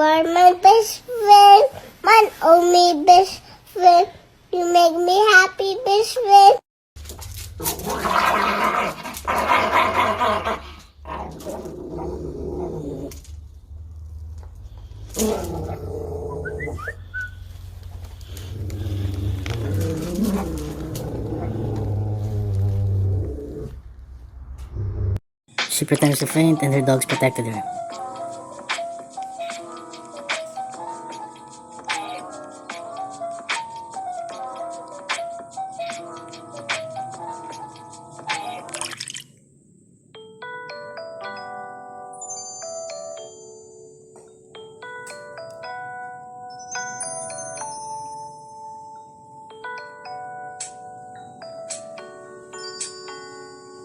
are my best friend. My only best friend. You make me happy, best friend. She pretended to faint and her dogs protected her.